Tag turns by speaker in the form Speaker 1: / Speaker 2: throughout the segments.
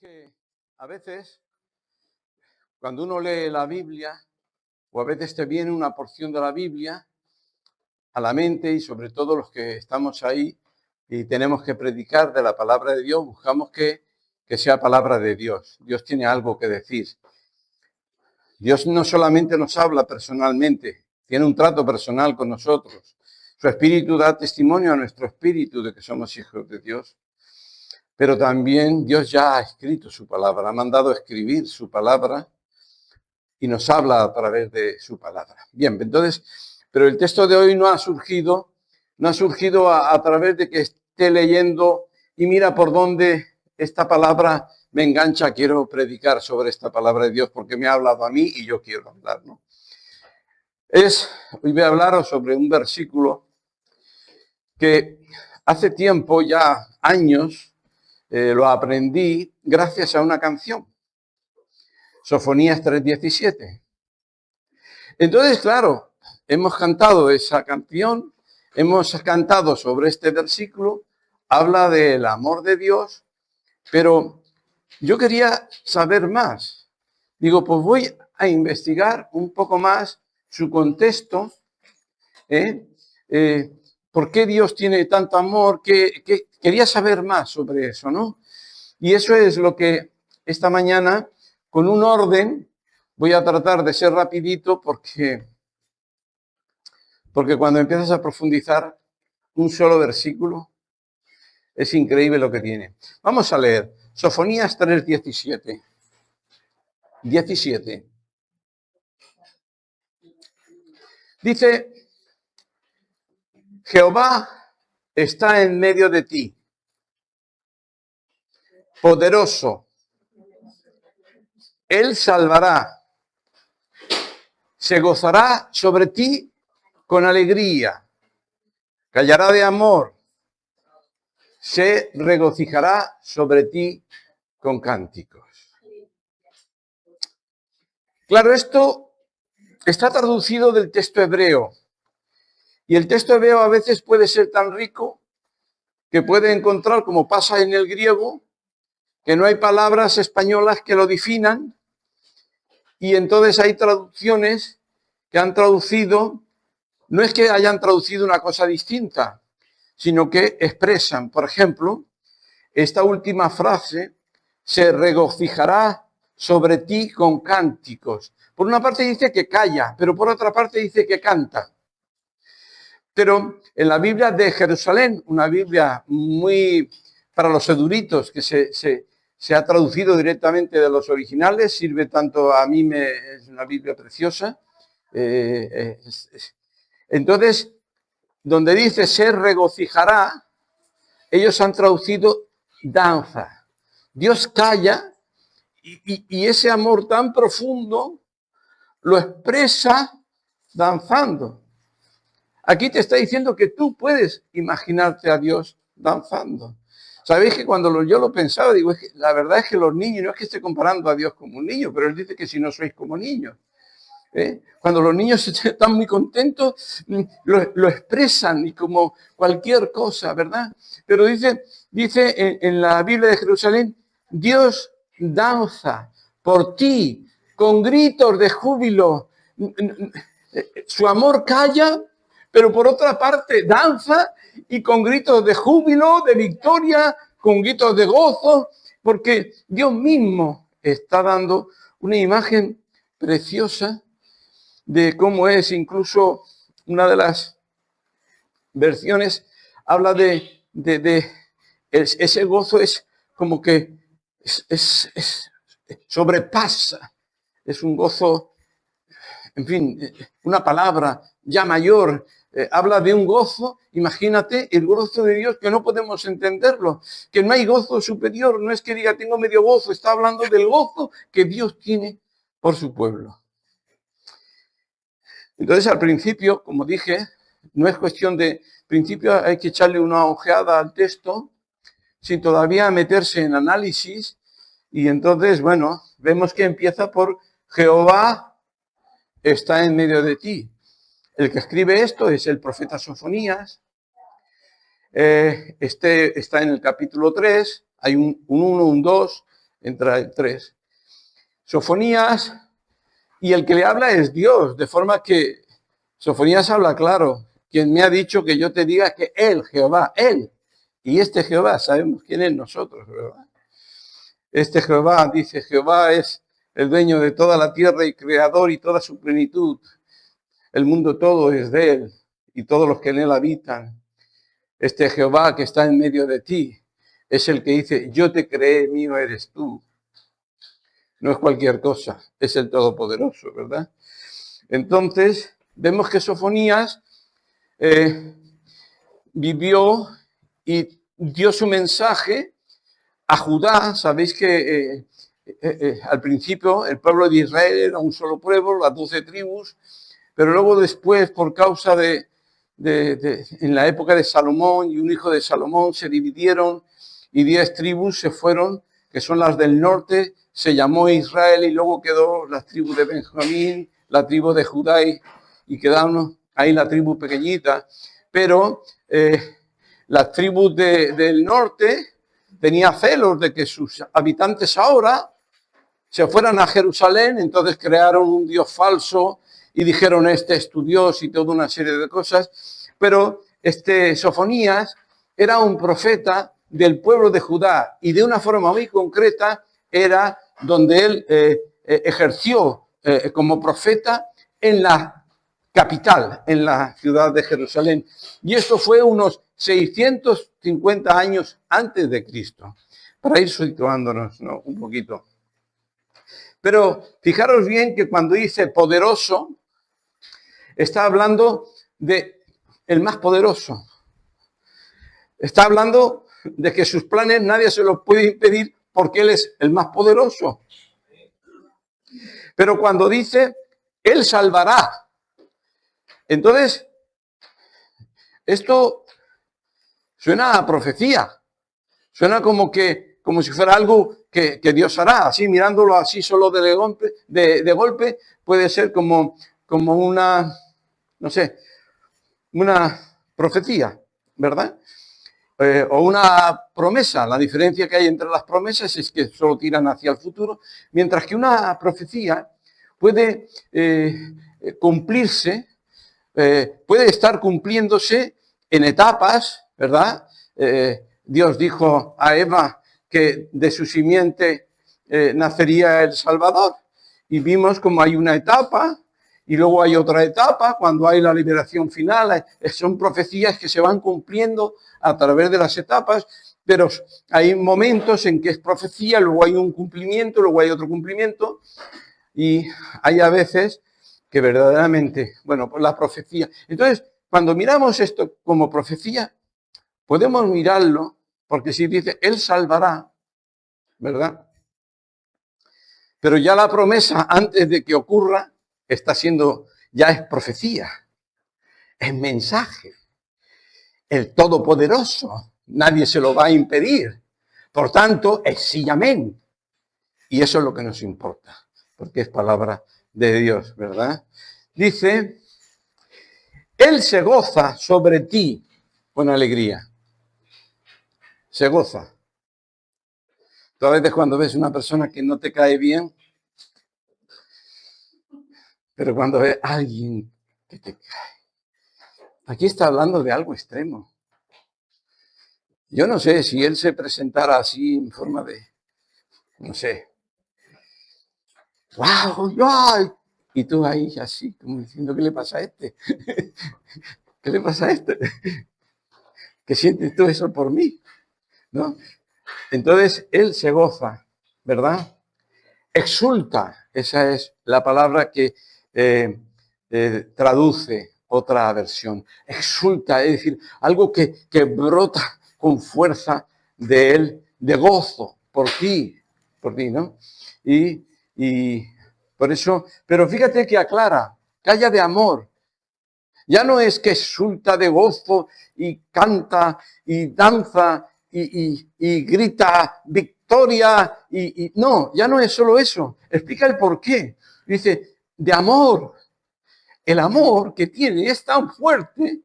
Speaker 1: que a veces, cuando uno lee la Biblia, o a veces te viene una porción de la Biblia a la mente, y sobre todo los que estamos ahí y tenemos que predicar de la palabra de Dios, buscamos que sea palabra de Dios. Dios tiene algo que decir. Dios no solamente nos habla personalmente, tiene un trato personal con nosotros. Su espíritu da testimonio a nuestro espíritu de que somos hijos de Dios. Pero también Dios ya ha escrito su palabra, ha mandado escribir su palabra y nos habla a través de su palabra. Bien, entonces, pero el texto de hoy no ha surgido a través de que esté leyendo y mira por dónde esta palabra me engancha, quiero predicar sobre esta palabra de Dios porque me ha hablado a mí y yo quiero hablar, ¿no? Hoy voy a hablaros sobre un versículo que hace tiempo, ya años, lo aprendí gracias a una canción, Sofonías 3:17. Entonces, claro, hemos cantado esa canción, hemos cantado sobre este versículo, habla del amor de Dios, pero yo quería saber más. Digo, pues voy a investigar un poco más su contexto, por qué Dios tiene tanto amor, que quería saber más sobre eso, ¿no? Y eso es lo que esta mañana, con un orden, voy a tratar de ser rapidito porque cuando empiezas a profundizar un solo versículo, es increíble lo que tiene. Vamos a leer Sofonías 3:17. 17. Dice, Jehová está en medio de ti, poderoso. Él salvará. Se gozará sobre ti con alegría. Callará de amor. Se regocijará sobre ti con cánticos. Claro, esto está traducido del texto hebreo. Y el texto hebreo a veces puede ser tan rico que puede encontrar, como pasa en el griego, que no hay palabras españolas que lo definan. Y entonces hay traducciones que han traducido, no es que hayan traducido una cosa distinta, sino que expresan, por ejemplo, esta última frase, se regocijará sobre ti con cánticos. Por una parte dice que calla, pero por otra parte dice que canta. Pero en la Biblia de Jerusalén, una Biblia muy para los eruditos, que se ha traducido directamente de los originales, sirve tanto, a mí es una Biblia preciosa. Entonces, donde dice se regocijará, ellos han traducido danza. Dios calla y ese amor tan profundo lo expresa danzando. Aquí te está diciendo que tú puedes imaginarte a Dios danzando. Sabéis que cuando yo lo pensaba, digo, la verdad es que los niños, no es que esté comparando a Dios como un niño, pero Él dice que si no sois como niños. Cuando los niños están muy contentos, lo expresan y como cualquier cosa, ¿verdad? Pero dice en la Biblia de Jerusalén, Dios danza por ti con gritos de júbilo. Su amor calla, pero por otra parte danza y con gritos de júbilo, de victoria, con gritos de gozo, porque Dios mismo está dando una imagen preciosa de cómo es. Incluso una de las versiones habla de ese gozo, es como que sobrepasa, es un gozo, en fin, una palabra ya mayor, habla de un gozo, imagínate el gozo de Dios que no podemos entenderlo, que no hay gozo superior, no es que diga tengo medio gozo, está hablando del gozo que Dios tiene por su pueblo. Entonces, al principio, como dije, no es cuestión de principio, hay que echarle una ojeada al texto sin todavía meterse en análisis. Y entonces, bueno, vemos que empieza por Jehová está en medio de ti. El que escribe esto es el profeta Sofonías. Está en el capítulo 3, hay un 1, un 2, entra tres. Sofonías, y el que le habla es Dios, de forma que Sofonías habla claro. Quien me ha dicho que yo te diga que Él, Jehová, Él, y este Jehová, sabemos quién es nosotros, ¿verdad? Este Jehová, dice, Jehová es el dueño de toda la tierra y creador y toda su plenitud. El mundo todo es de Él y todos los que en Él habitan. Este Jehová que está en medio de ti es el que dice, yo te creé, mío eres tú. No es cualquier cosa, es el Todopoderoso, ¿verdad? Entonces, vemos que Sofonías vivió y dio su mensaje a Judá. Sabéis que al principio el pueblo de Israel era un solo pueblo, las 12 tribus, pero luego después, por causa en la época de Salomón y un hijo de Salomón, se dividieron y 10 tribus se fueron, que son las del norte, se llamó Israel y luego quedó la tribu de Benjamín, la tribu de Judá y quedaron ahí la tribu pequeñita. Pero las tribus del norte tenían celos de que sus habitantes ahora se fueran a Jerusalén, entonces crearon un Dios falso y dijeron, este es tu Dios y toda una serie de cosas. Pero Sofonías era un profeta del pueblo de Judá y de una forma muy concreta era donde él ejerció como profeta en la capital, en la ciudad de Jerusalén. Y esto fue unos 650 años antes de Cristo, para ir situándonos, ¿no? Un poquito. Pero fijaros bien que cuando dice poderoso, está hablando de el más poderoso. Está hablando de que sus planes nadie se los puede impedir porque Él es el más poderoso. Pero cuando dice, Él salvará. Entonces, esto suena a profecía. Suena como si fuera algo que Dios hará. Así, mirándolo así solo de golpe, puede ser como una, no sé, una profecía, ¿verdad? O una promesa. La diferencia que hay entre las promesas es que solo tiran hacia el futuro, mientras que una profecía puede cumplirse, puede estar cumpliéndose en etapas, ¿verdad? Dios dijo a Eva que de su simiente nacería el Salvador. Y vimos como hay una etapa y luego hay otra etapa cuando hay la liberación final. Son profecías que se van cumpliendo a través de las etapas, pero hay momentos en que es profecía, luego hay un cumplimiento, luego hay otro cumplimiento. Y hay a veces que verdaderamente, bueno, pues la profecía. Entonces, cuando miramos esto como profecía, podemos mirarlo, porque si dice, Él salvará, ¿verdad? Pero ya la promesa, antes de que ocurra, ya es profecía, es mensaje. El Todopoderoso, nadie se lo va a impedir. Por tanto, es sí y amén. Y eso es lo que nos importa, porque es palabra de Dios, ¿verdad? Dice, Él se goza sobre ti con alegría. Se goza. Tú a veces cuando ves una persona que no te cae bien, pero cuando ves a alguien que te cae. Aquí está hablando de algo extremo. Yo no sé si él se presentara así en forma de, no sé, ¡wow! ¡Ay! Y tú ahí así, como diciendo, ¿qué le pasa a este? ¿Qué le pasa a este? ¿Qué sientes tú eso por mí? ¿No? Entonces, él se goza, ¿verdad? Exulta, esa es la palabra que traduce otra versión. Exulta, es decir, algo que brota con fuerza de él, de gozo por ti, ¿no? Y por eso, pero fíjate que aclara, calla de amor. Ya no es que exulta de gozo y canta y danza y grita victoria no, ya no es solo eso. Explica el por qué. Dice, de amor. El amor que tiene es tan fuerte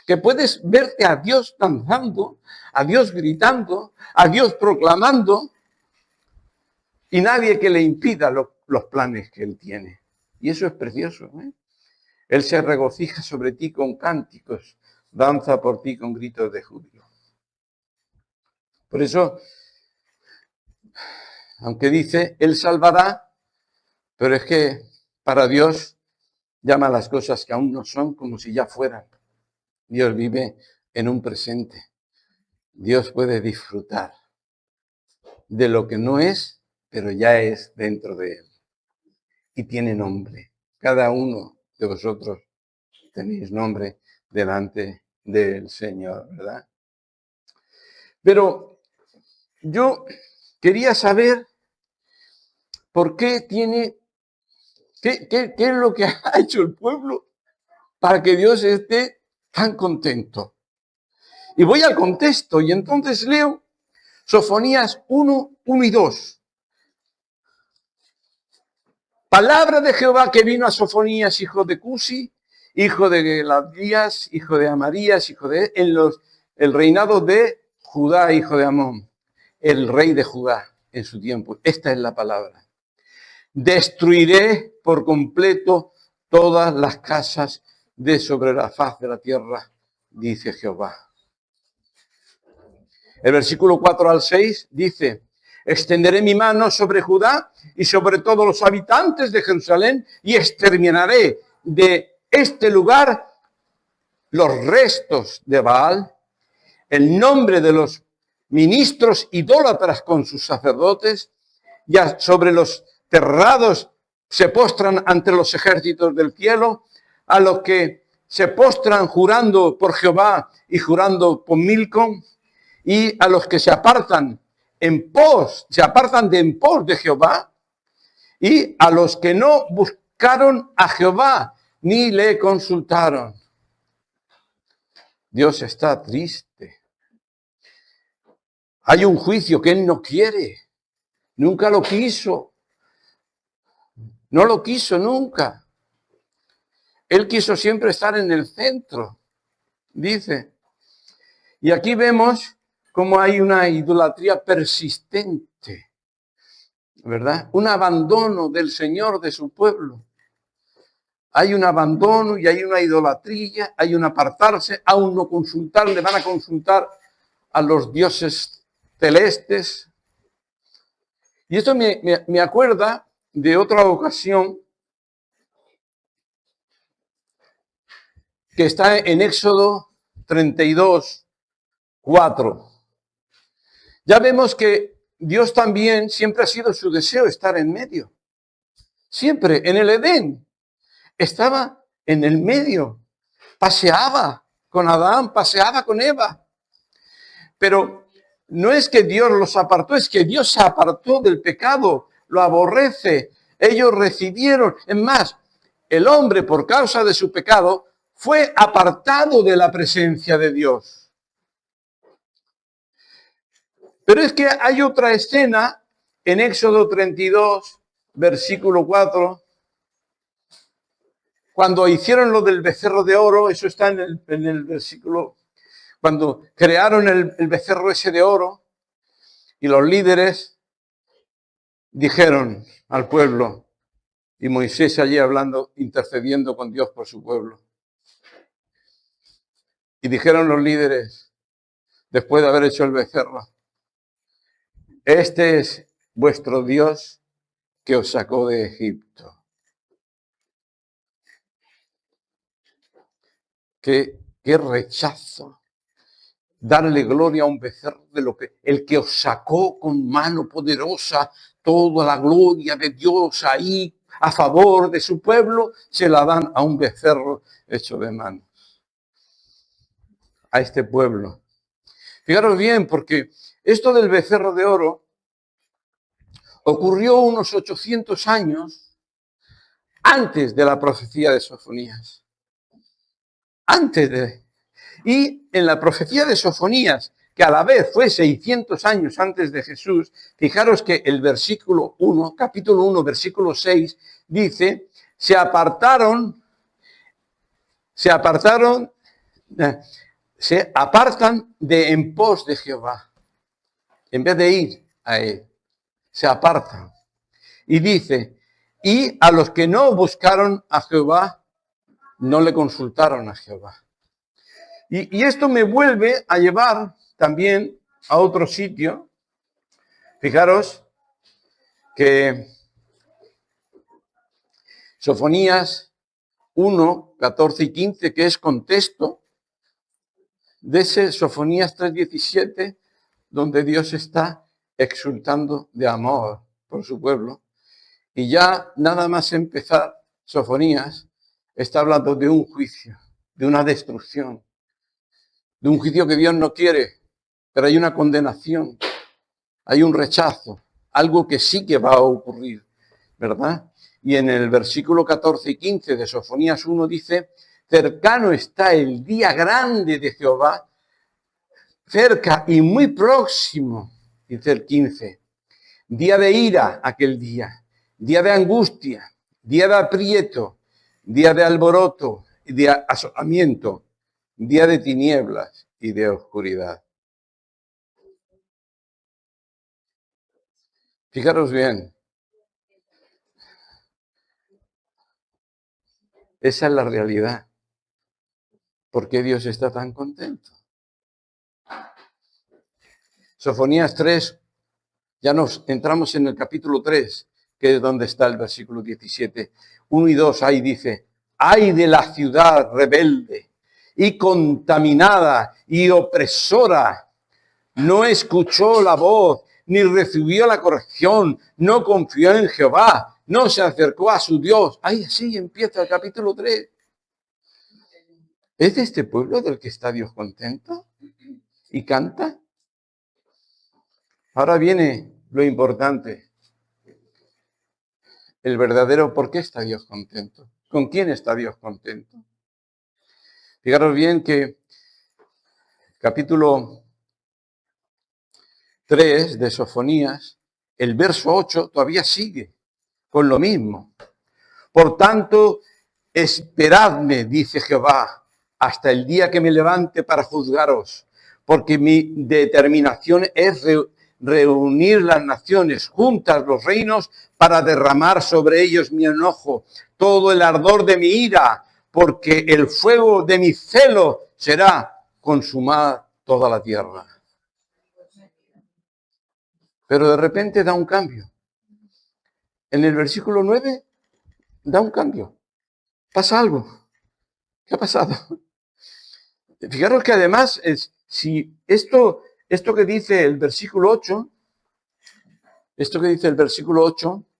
Speaker 1: que puedes verte a Dios danzando, a Dios gritando, a Dios proclamando, y nadie que le impida los planes que Él tiene. Y eso es precioso, ¿eh? Él se regocija sobre ti con cánticos, danza por ti con gritos de júbilo. Por eso, aunque dice, Él salvará, pero es que para Dios llama a las cosas que aún no son como si ya fueran. Dios vive en un presente. Dios puede disfrutar de lo que no es, pero ya es dentro de Él. Y tiene nombre. Cada uno de vosotros tenéis nombre delante del Señor, ¿verdad? Pero yo quería saber por qué tiene, qué es lo que ha hecho el pueblo para que Dios esté tan contento. Y voy al contexto y entonces leo Sofonías 1, 1 y 2. Palabra de Jehová que vino a Sofonías, hijo de Cusi, hijo de Geladías, hijo de Amarías, hijo de el reinado de Judá, hijo de Amón, el rey de Judá en su tiempo. Esta es la palabra. Destruiré por completo todas las casas de sobre la faz de la tierra, dice Jehová. El versículo 4 al 6 dice: extenderé mi mano sobre Judá y sobre todos los habitantes de Jerusalén y exterminaré de este lugar los restos de Baal, el nombre de los ministros idólatras con sus sacerdotes, ya sobre los terrados se postran ante los ejércitos del cielo, a los que se postran jurando por Jehová y jurando por Milcom, y a los que se apartan de en pos de Jehová, y a los que no buscaron a Jehová ni le consultaron. Dios está triste. Hay un juicio que Él no quiere. Nunca lo quiso. No lo quiso nunca. Él quiso siempre estar en el centro, dice. Y aquí vemos cómo hay una idolatría persistente, ¿verdad? Un abandono del Señor, de su pueblo. Hay un abandono y hay una idolatría, hay un apartarse, aún no consultar, le van a consultar a los dioses celestes. Y esto me acuerda de otra ocasión que está en Éxodo 32, 4. Ya vemos que Dios también siempre ha sido su deseo estar en medio. Siempre, en el Edén, estaba en el medio. Paseaba con Adán, paseaba con Eva. Pero no es que Dios los apartó, es que Dios se apartó del pecado, lo aborrece. Ellos recibieron, es más, el hombre por causa de su pecado fue apartado de la presencia de Dios. Pero es que hay otra escena en Éxodo 32, versículo 4, cuando hicieron lo del becerro de oro, eso está en el versículo, cuando crearon el becerro ese de oro, y los líderes dijeron al pueblo, y Moisés allí hablando, intercediendo con Dios por su pueblo. Y dijeron los líderes, después de haber hecho el becerro: este es vuestro Dios que os sacó de Egipto. Qué rechazo. Darle gloria a un becerro de lo que el que os sacó con mano poderosa, toda la gloria de Dios ahí a favor de su pueblo, se la dan a un becerro hecho de manos. A este pueblo. Fijaros bien, porque esto del becerro de oro ocurrió unos 800 años antes de la profecía de Sofonías. Y en la profecía de Sofonías, que a la vez fue 600 años antes de Jesús, fijaros que el versículo 1, capítulo 1, versículo 6, dice: se apartan de en pos de Jehová, en vez de ir a Él. se apartan. Y dice, y a los que no buscaron a Jehová, no le consultaron a Jehová. Y esto me vuelve a llevar también a otro sitio. Fijaros que Sofonías 1, 14 y 15, que es contexto de ese Sofonías 3:17, donde Dios está exultando de amor por su pueblo. Y ya nada más empezar Sofonías, está hablando de un juicio, de una destrucción, de un juicio que Dios no quiere, pero hay una condenación, hay un rechazo, algo que sí que va a ocurrir, ¿verdad? Y en el versículo 14 y 15 de Sofonías 1 dice, cercano está el día grande de Jehová, cerca y muy próximo, dice el 15, día de ira aquel día de angustia, día de aprieto, día de alboroto y de asolamiento, día de tinieblas y de oscuridad. Fijaros bien, esa es la realidad. ¿Por qué Dios está tan contento? Sofonías 3, ya nos entramos en el capítulo 3, que es donde está el versículo 17. 1 y 2, ahí dice, ay de la ciudad rebelde y contaminada y opresora, no escuchó la voz, ni recibió la corrección, no confió en Jehová, no se acercó a su Dios. Ahí así empieza el capítulo 3. ¿Es de este pueblo del que está Dios contento? ¿Y canta? Ahora viene lo importante. El verdadero por qué está Dios contento. ¿Con quién está Dios contento? Fijaros bien que capítulo 3 de Sofonías, el verso 8 todavía sigue con lo mismo. Por tanto, esperadme, dice Jehová, hasta el día que me levante para juzgaros, porque mi determinación es reunir las naciones, juntas los reinos, para derramar sobre ellos mi enojo, todo el ardor de mi ira, porque el fuego de mi celo será consumar toda la tierra. Pero de repente da un cambio. En el versículo 9 da un cambio. Pasa algo. ¿Qué ha pasado? Fijaros que además, si esto que dice el versículo 8,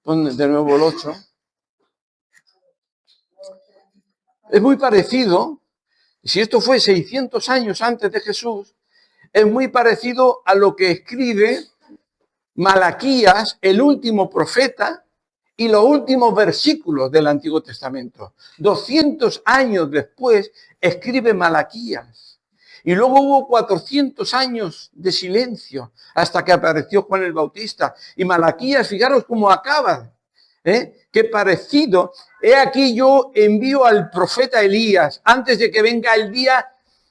Speaker 1: pon de nuevo el 8, es muy parecido, si esto fue 600 años antes de Jesús, es muy parecido a lo que escribe Malaquías, el último profeta, y los últimos versículos del Antiguo Testamento. 200 años después escribe Malaquías. Y luego hubo 400 años de silencio hasta que apareció Juan el Bautista. Y Malaquías, fijaros cómo acaba. Qué parecido. He aquí yo envío al profeta Elías antes de que venga el día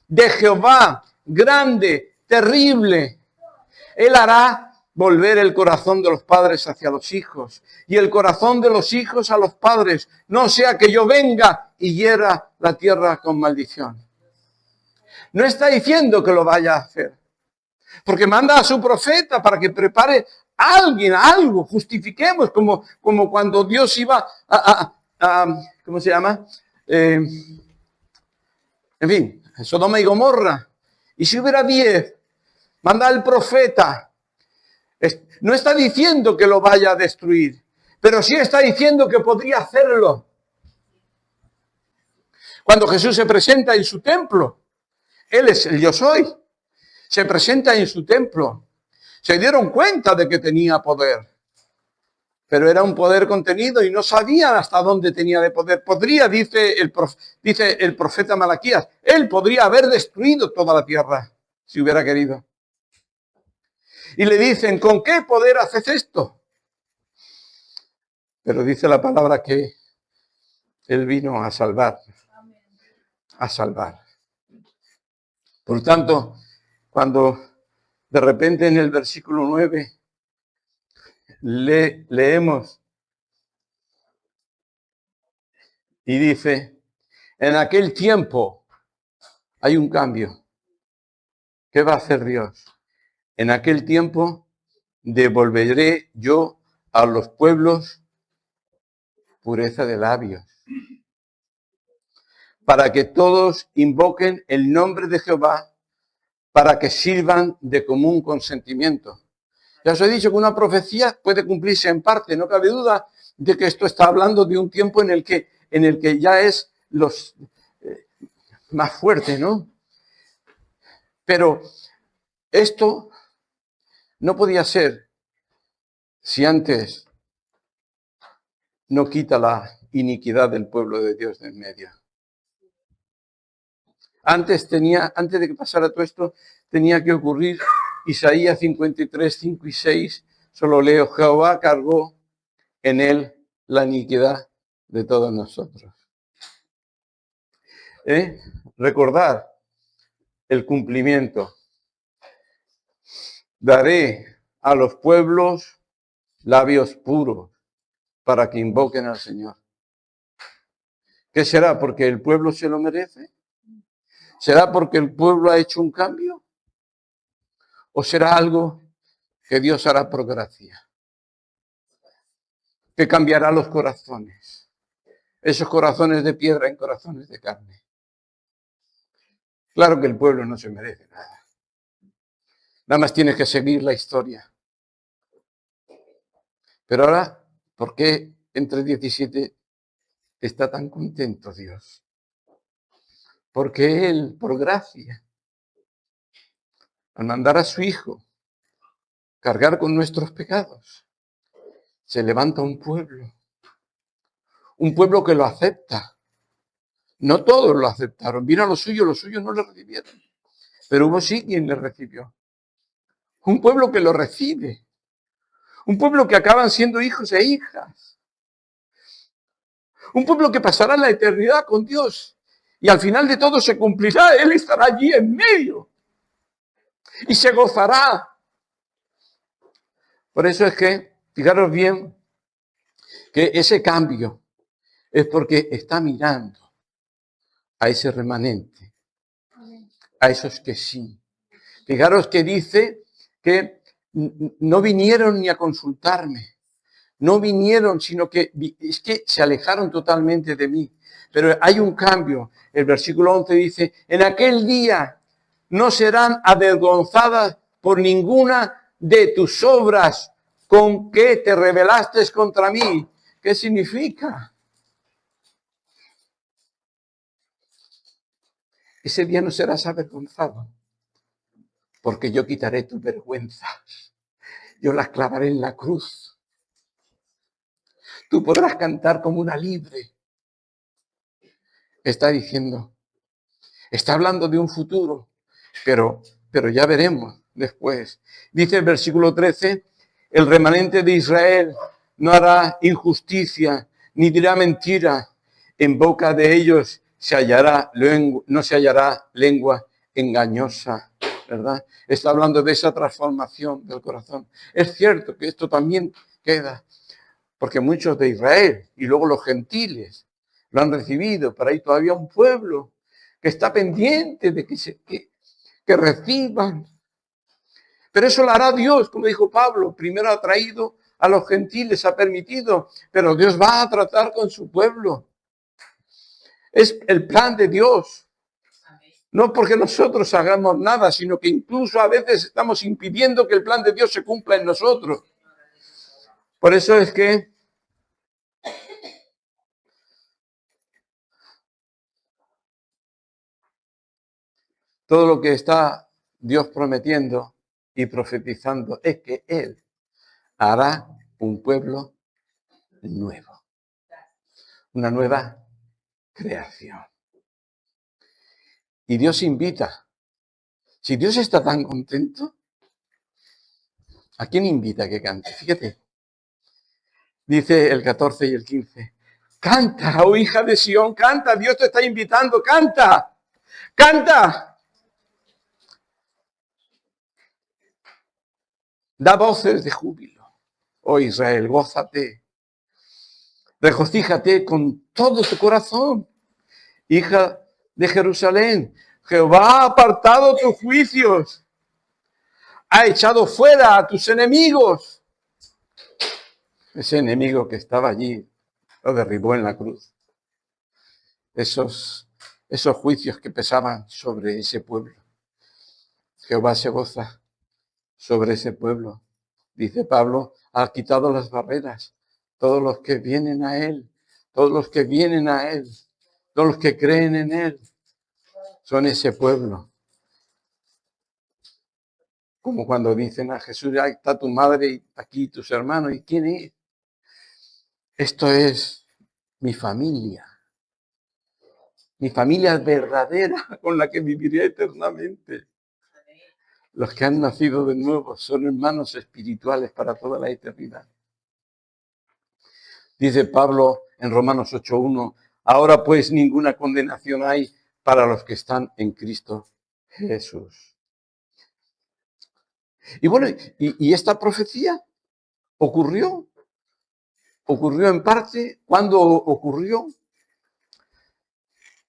Speaker 1: de Jehová, grande, terrible. Él hará volver el corazón de los padres hacia los hijos y el corazón de los hijos a los padres, no sea que yo venga y hiera la tierra con maldición. No está diciendo que lo vaya a hacer, porque manda a su profeta para que prepare a alguien, algo, justifiquemos, como cuando Dios iba ¿cómo se llama? En fin, Sodoma y Gomorra. Y si hubiera 10, manda al profeta. No está diciendo que lo vaya a destruir, pero sí está diciendo que podría hacerlo. Cuando Jesús se presenta en su templo, Él es el yo soy, se presenta en su templo. Se dieron cuenta de que tenía poder, pero era un poder contenido y no sabían hasta dónde tenía de poder. Podría, dice el profeta Malaquías, Él podría haber destruido toda la tierra si hubiera querido. Y le dicen, ¿con qué poder haces esto? Pero dice la palabra que Él vino a salvar. A salvar. Por tanto, cuando de repente en el versículo 9 leemos y dice, en aquel tiempo hay un cambio. ¿Qué va a hacer Dios? En aquel tiempo devolveré yo a los pueblos pureza de labios, para que todos invoquen el nombre de Jehová, para que sirvan de común consentimiento. Ya os he dicho que una profecía puede cumplirse en parte, no cabe duda de que esto está hablando de un tiempo en el que ya es los más fuerte, ¿no? Pero esto no podía ser si antes no quita la iniquidad del pueblo de Dios de en medio. Antes de que pasara todo esto, tenía que ocurrir Isaías 53, 5 y 6. Solo leo, Jehová cargó en él la iniquidad de todos nosotros. Recordar el cumplimiento. Daré a los pueblos labios puros para que invoquen al Señor. ¿Qué será? ¿Porque el pueblo se lo merece? ¿Será porque el pueblo ha hecho un cambio? ¿O será algo que Dios hará por gracia? Que cambiará los corazones. Esos corazones de piedra en corazones de carne. Claro que el pueblo no se merece nada. Nada más tiene que seguir la historia. Pero ahora, ¿por qué entre 17 está tan contento Dios? Porque Él, por gracia, al mandar a su Hijo cargar con nuestros pecados, se levanta un pueblo que lo acepta. No todos lo aceptaron. Vino a los suyos no lo recibieron. Pero hubo sí quien le recibió. Un pueblo que lo recibe. Un pueblo que acaban siendo hijos e hijas. Un pueblo que pasará la eternidad con Dios. Y al final de todo se cumplirá. Él estará allí en medio. Y se gozará. Por eso es que, fijaros bien, que ese cambio es porque está mirando a ese remanente, a esos que sí. Fijaros que dice que no vinieron ni a consultarme, no vinieron, sino que es que se alejaron totalmente de mí. Pero hay un cambio. El versículo 11 dice, en aquel día no serán avergonzadas por ninguna de tus obras con que te rebelaste contra mí. ¿Qué significa? Ese día no serás avergonzado, porque yo quitaré tus vergüenzas. Yo las clavaré en la cruz. Tú podrás cantar como una libre. Está diciendo, está hablando de un futuro, pero ya veremos después. Dice el versículo 13, el remanente de Israel no hará injusticia, ni dirá mentira. En boca de ellos no se hallará lengua engañosa, ¿verdad? Está hablando de esa transformación del corazón. Es cierto que esto también queda, porque muchos de Israel y luego los gentiles lo han recibido, pero hay todavía un pueblo que está pendiente de que reciban. Pero eso lo hará Dios, como dijo Pablo, primero ha traído a los gentiles, ha permitido, pero Dios va a tratar con su pueblo. Es el plan de Dios. No porque nosotros hagamos nada, sino que incluso a veces estamos impidiendo que el plan de Dios se cumpla en nosotros. Por eso es que todo lo que está Dios prometiendo y profetizando es que Él hará un pueblo nuevo, una nueva creación. Y Dios invita. Si Dios está tan contento, ¿a quién invita a que cante? Fíjate. Dice el 14 y el 15. Canta, oh hija de Sión, canta. Dios te está invitando, canta. Canta. Da voces de júbilo. Oh Israel, gózate. Regocíjate con todo tu corazón, hija de Jerusalén. Jehová ha apartado tus juicios. Ha echado fuera a tus enemigos. Ese enemigo que estaba allí lo derribó en la cruz. Esos juicios que pesaban sobre ese pueblo. Jehová se goza sobre ese pueblo. Dice Pablo, ha quitado las barreras. Todos los que vienen a Él, todos los que vienen a Él, todos los que creen en Él, son ese pueblo. Como cuando dicen a Jesús, ahí está tu madre y aquí tus hermanos. ¿Y quién es? Esto es mi familia. Mi familia verdadera con la que viviré eternamente. Los que han nacido de nuevo son hermanos espirituales para toda la eternidad. Dice Pablo en Romanos 8:1, ahora pues ninguna condenación hay para los que están en Cristo Jesús. Y bueno, y esta profecía ocurrió en parte. ¿Cuándo ocurrió?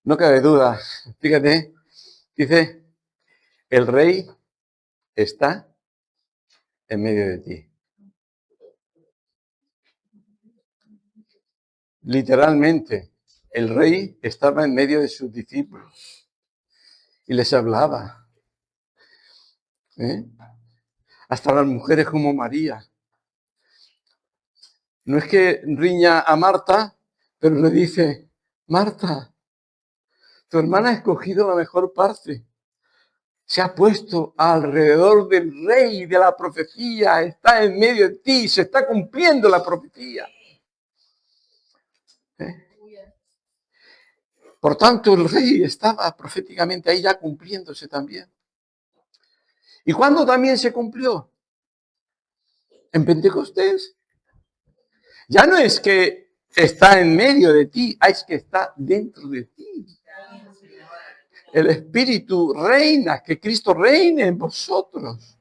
Speaker 1: No cabe duda. Fíjate, dice, el rey está en medio de ti. Literalmente, el rey estaba en medio de sus discípulos y les hablaba. Hasta las mujeres como María. No es que riña a Marta, pero le dice, Marta, tu hermana ha escogido la mejor parte. Se ha puesto alrededor del rey de la profecía, está en medio de ti, se está cumpliendo la profecía. Por tanto, el rey estaba proféticamente ahí ya cumpliéndose también. ¿Y cuándo también se cumplió? En Pentecostés. Ya no es que está en medio de ti, es que está dentro de ti. El Espíritu reina, que Cristo reine en vosotros.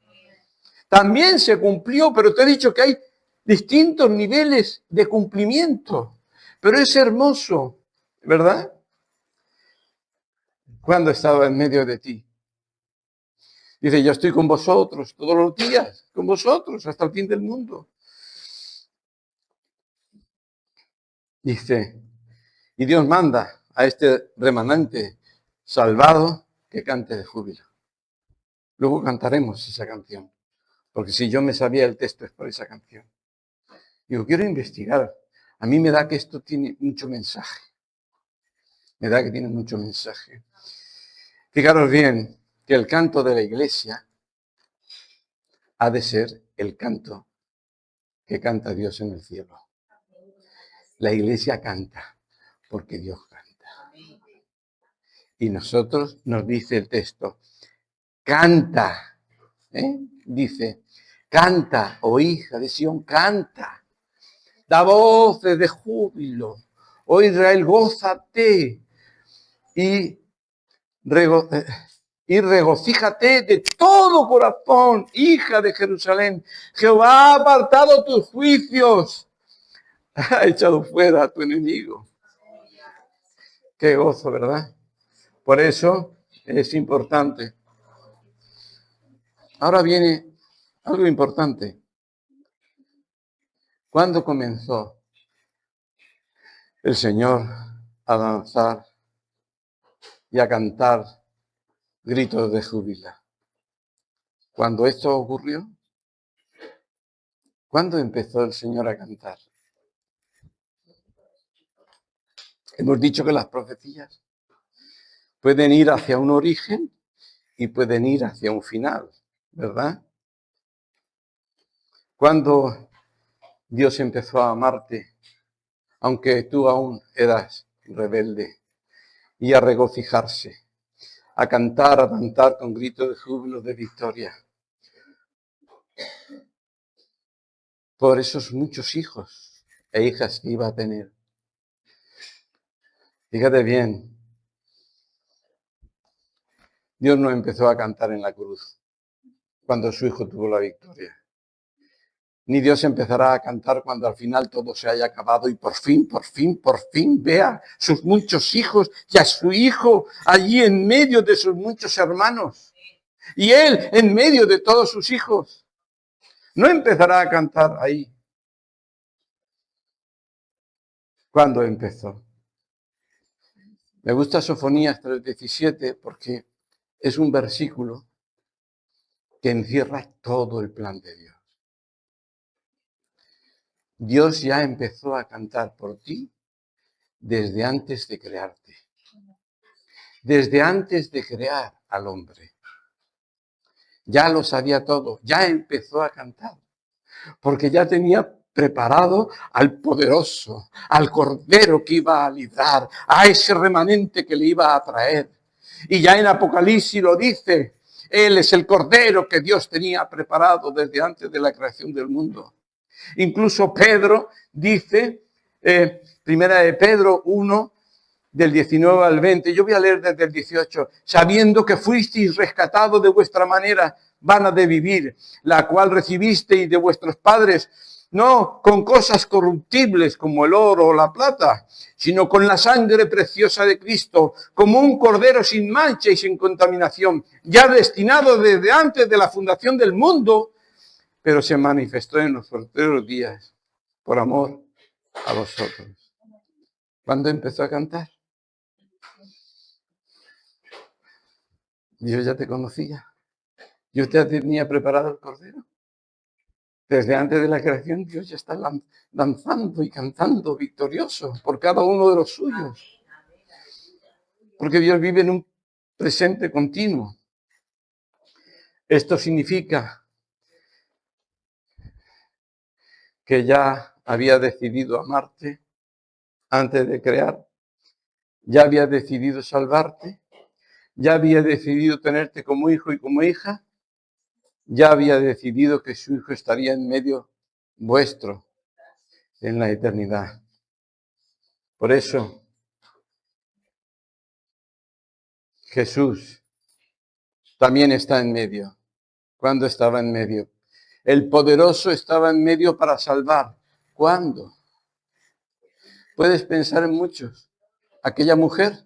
Speaker 1: También se cumplió, pero te he dicho que hay distintos niveles de cumplimiento. Pero es hermoso, ¿verdad? Cuando estaba en medio de ti. Dice, yo estoy con vosotros todos los días, con vosotros hasta el fin del mundo. Dice, y Dios manda a este remanente salvado que cante de júbilo. Luego cantaremos esa canción, porque si yo me sabía el texto es por esa canción. Digo, quiero investigar. A mí me da que esto tiene mucho mensaje. Me da que tiene mucho mensaje. Fijaros bien que el canto de la iglesia ha de ser el canto que canta Dios en el cielo. La iglesia canta porque Dios canta. Y nosotros, nos dice el texto, canta. Dice, canta, oh hija de Sión, canta. Da voces de júbilo. Oh Israel, gózate. Y regocíjate de todo corazón, hija de Jerusalén. Jehová ha apartado tus juicios. Ha echado fuera a tu enemigo. Qué gozo, ¿verdad? Por eso es importante. Ahora viene algo importante. ¿Cuándo comenzó el Señor a danzar y a cantar gritos de júbilo? ¿Cuándo esto ocurrió? ¿Cuándo empezó el Señor a cantar? Hemos dicho que las profecías pueden ir hacia un origen y pueden ir hacia un final, ¿verdad? Cuando Dios empezó a amarte, aunque tú aún eras rebelde, y a regocijarse, a cantar con gritos de júbilo, de victoria, por esos muchos hijos e hijas que iba a tener. Fíjate bien, Dios no empezó a cantar en la cruz cuando su hijo tuvo la victoria. Ni Dios empezará a cantar cuando al final todo se haya acabado y por fin vea sus muchos hijos y a su hijo allí en medio de sus muchos hermanos. Y él en medio de todos sus hijos. No empezará a cantar ahí. ¿Cuándo empezó? Me gusta Sofonías 3:17 porque es un versículo que encierra todo el plan de Dios. Dios ya empezó a cantar por ti desde antes de crearte. Desde antes de crear al hombre. Ya lo sabía todo, ya empezó a cantar. Porque ya tenía preparado al poderoso, al cordero que iba a librar, a ese remanente que le iba a traer. Y ya en Apocalipsis lo dice, él es el cordero que Dios tenía preparado desde antes de la creación del mundo. Incluso Pedro dice, primera de Pedro 1, del 19 al 20, yo voy a leer desde el 18, sabiendo que fuisteis rescatados de vuestra manera vana de vivir, la cual recibisteis de vuestros padres, no con cosas corruptibles como el oro o la plata, sino con la sangre preciosa de Cristo, como un cordero sin mancha y sin contaminación, ya destinado desde antes de la fundación del mundo, pero se manifestó en los postreros días por amor a vosotros. ¿Cuándo empezó a cantar? Dios ya te conocía. Dios ya tenía preparado el cordero. Desde antes de la creación, Dios ya está danzando y cantando victorioso por cada uno de los suyos. Porque Dios vive en un presente continuo. Esto significa que ya había decidido amarte antes de crear. Ya había decidido salvarte. Ya había decidido tenerte como hijo y como hija. Ya había decidido que su hijo estaría en medio vuestro en la eternidad. Por eso, Jesús también está en medio. ¿Cuándo estaba en medio? El poderoso estaba en medio para salvar. ¿Cuándo? Puedes pensar en muchos. Aquella mujer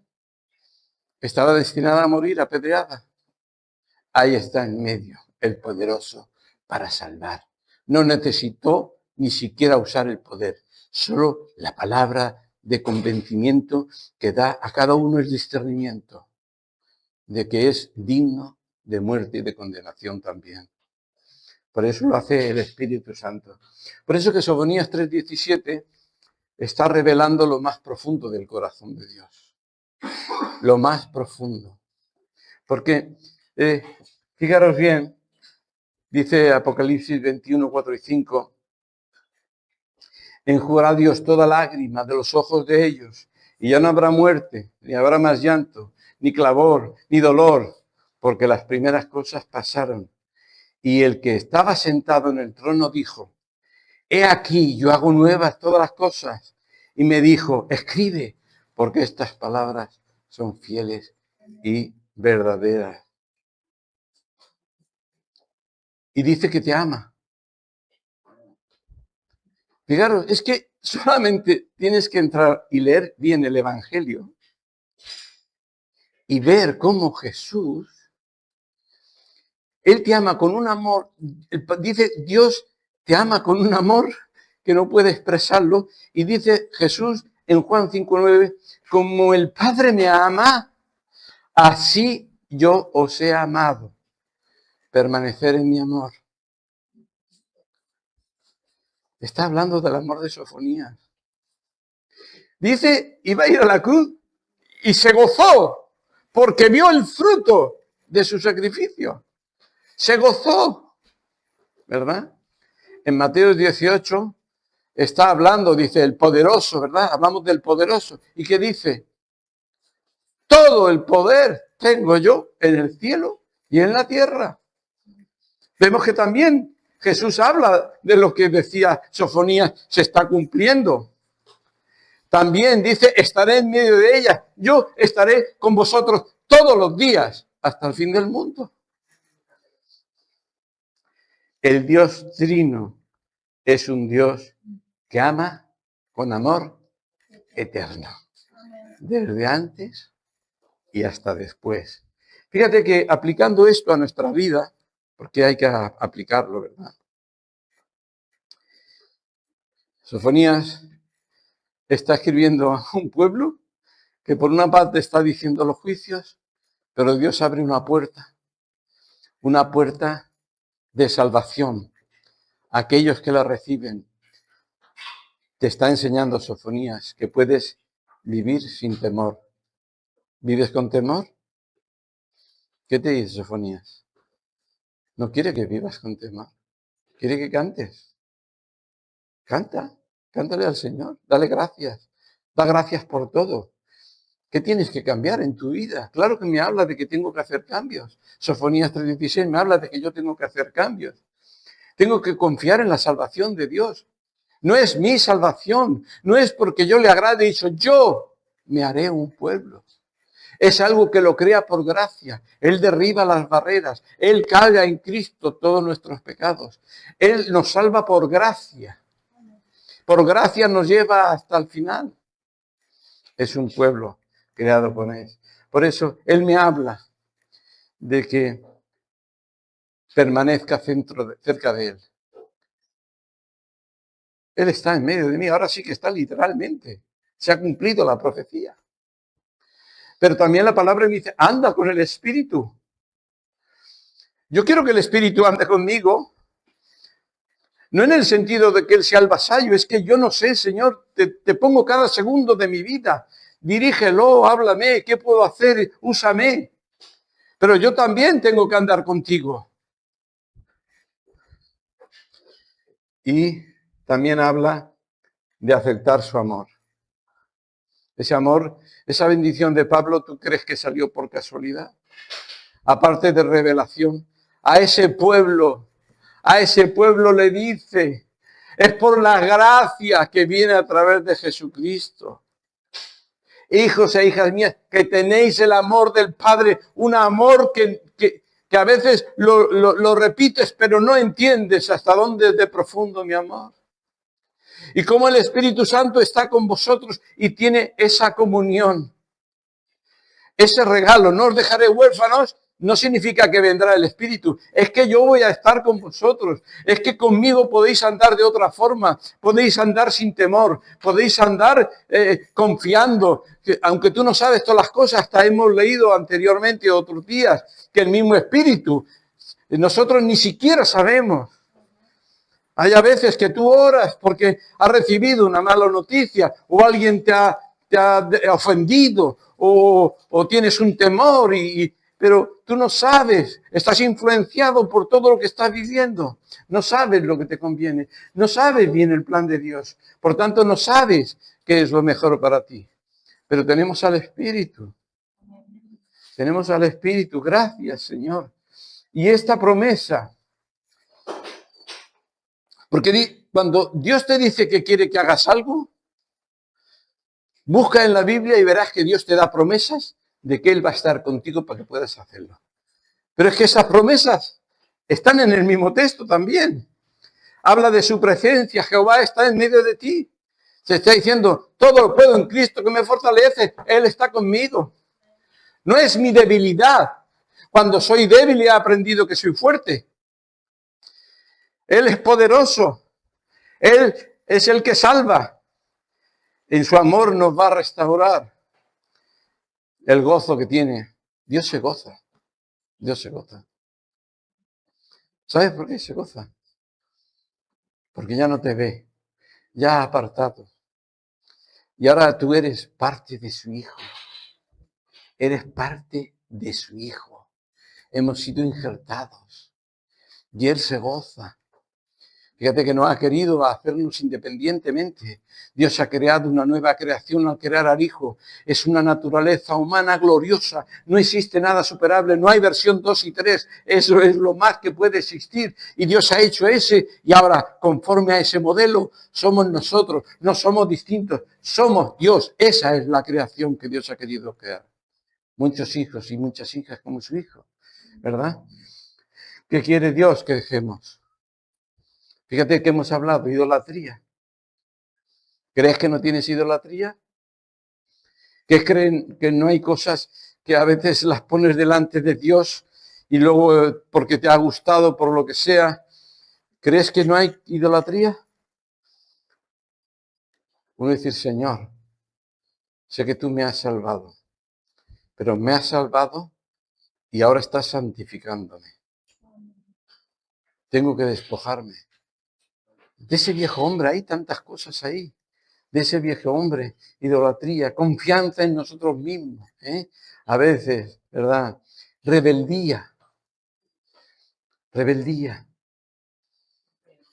Speaker 1: estaba destinada a morir apedreada. Ahí está en medio el poderoso para salvar. No necesitó ni siquiera usar el poder, solo la palabra de convencimiento que da a cada uno el discernimiento de que es digno de muerte y de condenación también. Por eso lo hace el Espíritu Santo. Por eso que Sofonías 3:17 está revelando lo más profundo del corazón de Dios. Lo más profundo. Porque, fijaros bien, dice Apocalipsis 21, 4 y 5, enjugará Dios toda lágrima de los ojos de ellos, y ya no habrá muerte, ni habrá más llanto, ni clamor, ni dolor, porque las primeras cosas pasaron. Y el que estaba sentado en el trono dijo, he aquí, yo hago nuevas todas las cosas. Y me dijo, escribe, porque estas palabras son fieles y verdaderas. Y dice que te ama. Fijaros, es que solamente tienes que entrar y leer bien el Evangelio y ver cómo Jesús, Él te ama con un amor, dice Dios te ama con un amor que no puede expresarlo, y dice Jesús en Juan 5:9, como el Padre me ama, así yo os he amado. Permanecer en mi amor. Está hablando del amor de Sofonías. Dice, iba a ir a la cruz y se gozó porque vio el fruto de su sacrificio. Se gozó, ¿verdad? En Mateo 18 está hablando, dice, el poderoso, ¿verdad? Hablamos del poderoso. ¿Y qué dice? Todo el poder tengo yo en el cielo y en la tierra. Vemos que también Jesús habla de lo que decía Sofonías, se está cumpliendo. También dice, estaré en medio de ella. Yo estaré con vosotros todos los días hasta el fin del mundo. El Dios Trino es un Dios que ama con amor eterno, desde antes y hasta después. Fíjate que aplicando esto a nuestra vida, porque hay que aplicarlo, ¿verdad? Sofonías está escribiendo a un pueblo que por una parte está diciendo los juicios, pero Dios abre una puerta de salvación a aquellos que la reciben. Te está enseñando Sofonías que puedes vivir sin temor. ¿Vives con temor? ¿Qué te dice Sofonías? No quiere que vivas con temor. Quiere que cantes. Canta, cántale al Señor, dale gracias. Da gracias por todo. ¿Qué tienes que cambiar en tu vida? Claro que me habla de que tengo que hacer cambios. Sofonías 3:16 me habla de que yo tengo que hacer cambios. Tengo que confiar en la salvación de Dios. No es mi salvación, no es porque yo le agrade y dicho, yo me haré un pueblo. Es algo que lo crea por gracia. Él derriba las barreras. Él carga en Cristo todos nuestros pecados. Él nos salva por gracia. Por gracia nos lleva hasta el final. Es un pueblo creado por Él. Por eso Él me habla de que permanezca cerca de Él. Él está en medio de mí. Ahora sí que está literalmente. Se ha cumplido la profecía. Pero también la palabra me dice, anda con el Espíritu. Yo quiero que el Espíritu ande conmigo. No en el sentido de que Él sea el vasallo, es que yo no sé, Señor, te pongo cada segundo de mi vida. Dirígelo, háblame, ¿qué puedo hacer? Úsame. Pero yo también tengo que andar contigo. Y también habla de aceptar su amor. Ese amor, esa bendición de Pablo, ¿tú crees que salió por casualidad? Aparte de revelación, a ese pueblo le dice, es por la gracia que viene a través de Jesucristo. Hijos e hijas mías, que tenéis el amor del Padre, un amor que a veces lo repites, pero no entiendes hasta dónde es de profundo mi amor. Y cómo el Espíritu Santo está con vosotros y tiene esa comunión, ese regalo. No os dejaré huérfanos. No significa que vendrá el Espíritu, es que yo voy a estar con vosotros, es que conmigo podéis andar de otra forma, podéis andar sin temor, podéis andar confiando, aunque tú no sabes todas las cosas, hasta hemos leído anteriormente otros días, que el mismo Espíritu, nosotros ni siquiera sabemos. Hay a veces que tú oras porque has recibido una mala noticia o alguien te ha ofendido o tienes un temor pero tú no sabes, estás influenciado por todo lo que estás viviendo. No sabes lo que te conviene, no sabes bien el plan de Dios. Por tanto, no sabes qué es lo mejor para ti. Pero tenemos al Espíritu. Tenemos al Espíritu, gracias Señor. Y esta promesa, porque cuando Dios te dice que quiere que hagas algo, busca en la Biblia y verás que Dios te da promesas de que Él va a estar contigo para que puedas hacerlo. Pero es que esas promesas están en el mismo texto también. Habla de su presencia, Jehová está en medio de ti. Se está diciendo, todo lo puedo en Cristo que me fortalece, Él está conmigo. No es mi debilidad. Cuando soy débil he aprendido que soy fuerte. Él es poderoso. Él es el que salva. En su amor nos va a restaurar el gozo que tiene. Dios se goza. Dios se goza. ¿Sabes por qué se goza? Porque ya no te ve, ya ha apartado. Y ahora tú eres parte de su Hijo. Eres parte de su Hijo. Hemos sido injertados. Y Él se goza. Fíjate que no ha querido hacernos independientemente. Dios ha creado una nueva creación al crear al Hijo. Es una naturaleza humana gloriosa. No existe nada superable. No hay versión 2 y 3. Eso es lo más que puede existir. Y Dios ha hecho ese. Y ahora, conforme a ese modelo, somos nosotros. No somos distintos. Somos Dios. Esa es la creación que Dios ha querido crear. Muchos hijos y muchas hijas como su Hijo. ¿Verdad? ¿Qué quiere Dios que dejemos? Fíjate que hemos hablado de idolatría. ¿Crees que no tienes idolatría? ¿Que creen que no hay cosas que a veces las pones delante de Dios y luego porque te ha gustado, por lo que sea, crees que no hay idolatría? Uno decir, Señor, sé que tú me has salvado, pero me has salvado y ahora estás santificándome. Tengo que despojarme. De ese viejo hombre hay tantas cosas ahí. De ese viejo hombre, idolatría, confianza en nosotros mismos, a veces, ¿verdad? Rebeldía,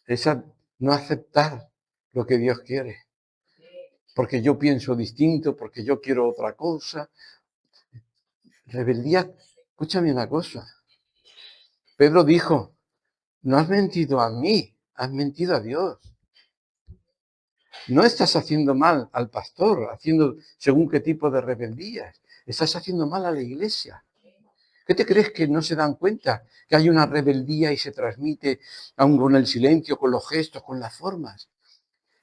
Speaker 1: esa no aceptar lo que Dios quiere, porque yo pienso distinto, porque yo quiero otra cosa. Rebeldía, escúchame una cosa, Pedro dijo, no has mentido a mí, has mentido a Dios. No estás haciendo mal al pastor, haciendo según qué tipo de rebeldías. Estás haciendo mal a la iglesia. ¿Qué te crees que no se dan cuenta que hay una rebeldía y se transmite aún con el silencio, con los gestos, con las formas?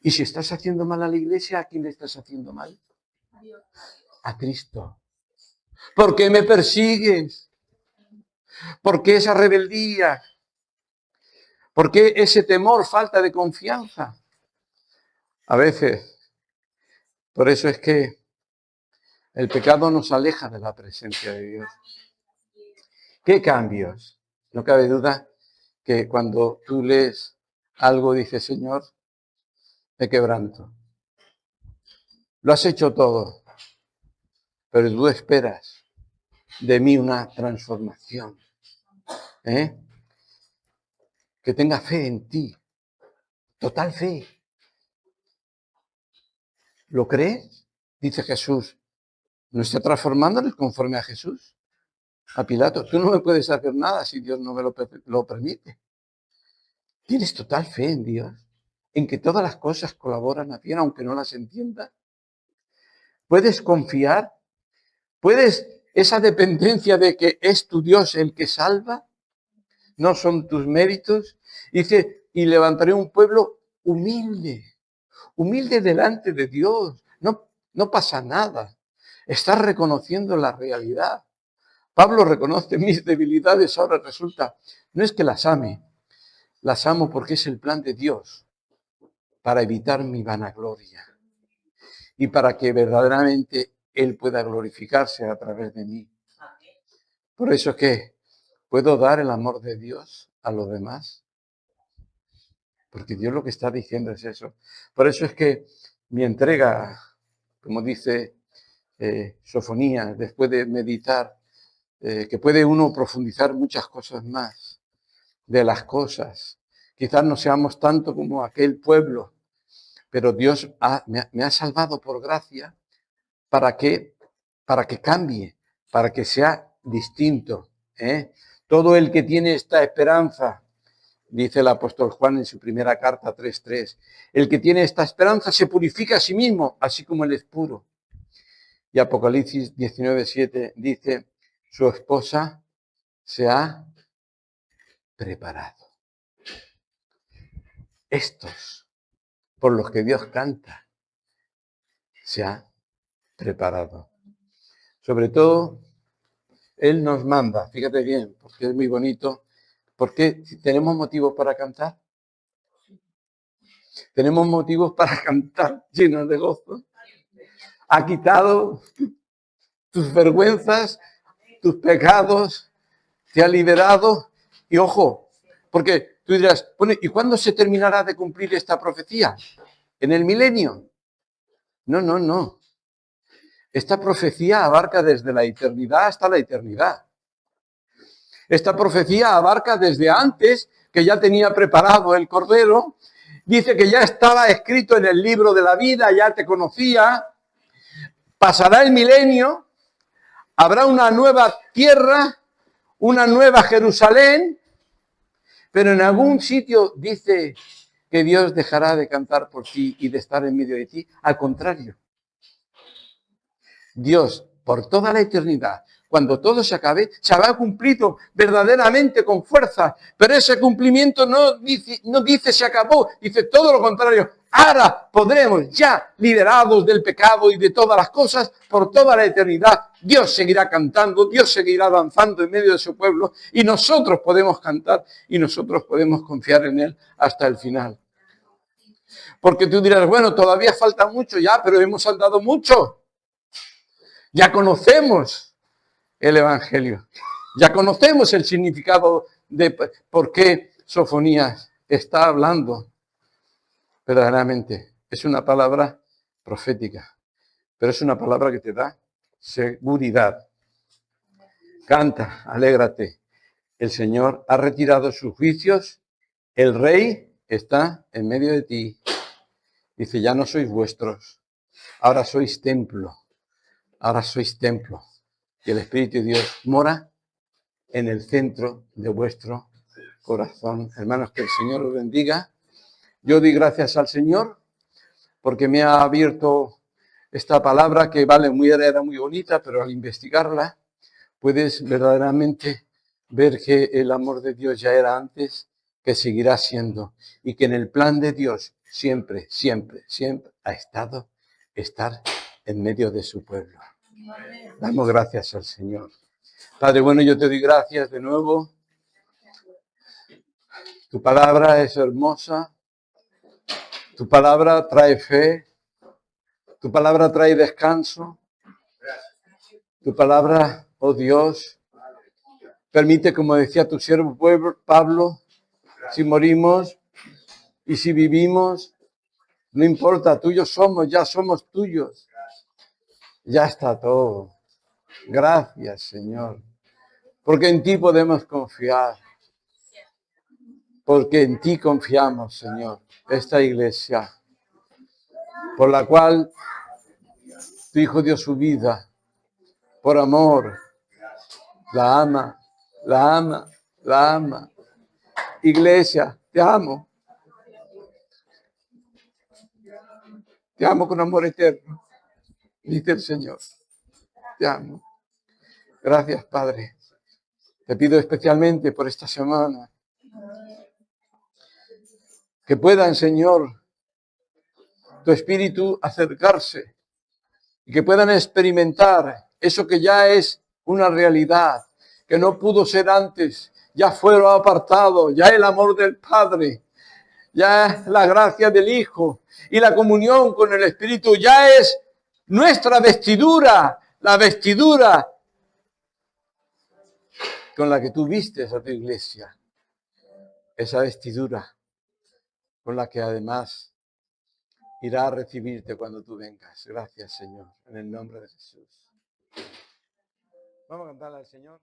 Speaker 1: Y si estás haciendo mal a la iglesia, ¿a quién le estás haciendo mal? A Cristo. ¿Por qué me persigues? ¿Por qué esa rebeldía? ¿Por qué ese temor, falta de confianza? A veces, por eso es que el pecado nos aleja de la presencia de Dios. ¿Qué cambios? No cabe duda que cuando tú lees algo, dices, Señor, me quebranto. Lo has hecho todo, pero tú esperas de mí una transformación. Que tenga fe en ti, total fe. ¿Lo crees? Dice Jesús. ¿No está transformándonos conforme a Jesús? A Pilato, tú no me puedes hacer nada si Dios no me lo permite. ¿Tienes total fe en Dios? ¿En que todas las cosas colaboran a bien aunque no las entiendas? ¿Puedes confiar? ¿Puedes esa dependencia de que es tu Dios el que salva? No son tus méritos. Dice, y levantaré un pueblo humilde delante de Dios. No pasa nada. Estás reconociendo la realidad. Pablo reconoce mis debilidades, ahora resulta, no es que las amo porque es el plan de Dios para evitar mi vanagloria y para que verdaderamente Él pueda glorificarse a través de mí. Por eso es que puedo dar el amor de Dios a los demás, porque Dios lo que está diciendo es eso. Por eso es que mi entrega, como dice Sofonías, después de meditar, que puede uno profundizar muchas cosas más de las cosas. Quizás no seamos tanto como aquel pueblo, pero Dios me ha salvado por gracia para que cambie, para que sea distinto. Todo el que tiene esta esperanza, dice el apóstol Juan en su primera carta 3:3, el que tiene esta esperanza se purifica a sí mismo, así como él es puro. Y Apocalipsis 19:7 dice, su esposa se ha preparado. Estos por los que Dios canta se ha preparado. Sobre todo, Él nos manda, fíjate bien, porque es muy bonito, porque tenemos motivos para cantar. Tenemos motivos para cantar llenos de gozo. Ha quitado tus vergüenzas, tus pecados, te ha liberado. Y ojo, porque tú dirás, bueno, ¿y cuándo se terminará de cumplir esta profecía? ¿En el milenio? No. Esta profecía abarca desde la eternidad hasta la eternidad. Esta profecía abarca desde antes, que ya tenía preparado el Cordero. Dice que ya estaba escrito en el libro de la vida, ya te conocía. Pasará el milenio, habrá una nueva tierra, una nueva Jerusalén, pero en algún sitio dice que Dios dejará de cantar por ti y de estar en medio de ti. Al contrario, Dios, por toda la eternidad, cuando todo se acabe, se habrá cumplido verdaderamente con fuerza. Pero ese cumplimiento no dice se acabó, dice todo lo contrario. Ahora podremos, ya liberados del pecado y de todas las cosas, por toda la eternidad, Dios seguirá cantando, Dios seguirá avanzando en medio de su pueblo y nosotros podemos cantar y nosotros podemos confiar en Él hasta el final. Porque tú dirás, bueno, todavía falta mucho ya, pero hemos andado mucho. Ya conocemos el Evangelio. Ya conocemos el significado de por qué Sofonías está hablando. Verdaderamente, es una palabra profética, pero es una palabra que te da seguridad. Canta, alégrate. El Señor ha retirado sus juicios. El Rey está en medio de ti. Dice, ya no sois vuestros. Ahora sois templo. Ahora sois templo. Y el Espíritu de Dios mora en el centro de vuestro corazón. Hermanos, que el Señor os bendiga. Yo doy gracias al Señor porque me ha abierto esta palabra que era muy bonita, pero al investigarla puedes verdaderamente ver que el amor de Dios ya era antes, que seguirá siendo y que en el plan de Dios siempre, siempre, siempre ha estado estar en medio de su pueblo. Damos gracias al Señor. Padre bueno, yo te doy gracias de nuevo. Tu palabra es hermosa. Tu palabra trae fe. Tu palabra trae descanso. Tu palabra, oh Dios, permite, como decía tu siervo Pablo, si morimos y si vivimos, no importa, tuyos somos, ya somos tuyos. Ya está todo. Gracias, Señor. Porque en ti podemos confiar. Porque en ti confiamos, Señor. Esta iglesia, por la cual tu Hijo dio su vida, por amor, la ama, la ama, la ama. Iglesia, te amo. Te amo con amor eterno, dice el Señor. Te amo. Gracias, Padre. Te pido especialmente por esta semana que puedan, Señor, tu espíritu acercarse y que puedan experimentar eso que ya es una realidad, que no pudo ser antes, ya fueron apartados, ya el amor del Padre, ya la gracia del Hijo y la comunión con el Espíritu ya es nuestra vestidura, la vestidura con la que tú vistes a tu iglesia, esa vestidura con la que además irá a recibirte cuando tú vengas. Gracias, Señor, en el nombre de Jesús. Vamos a cantarle al Señor.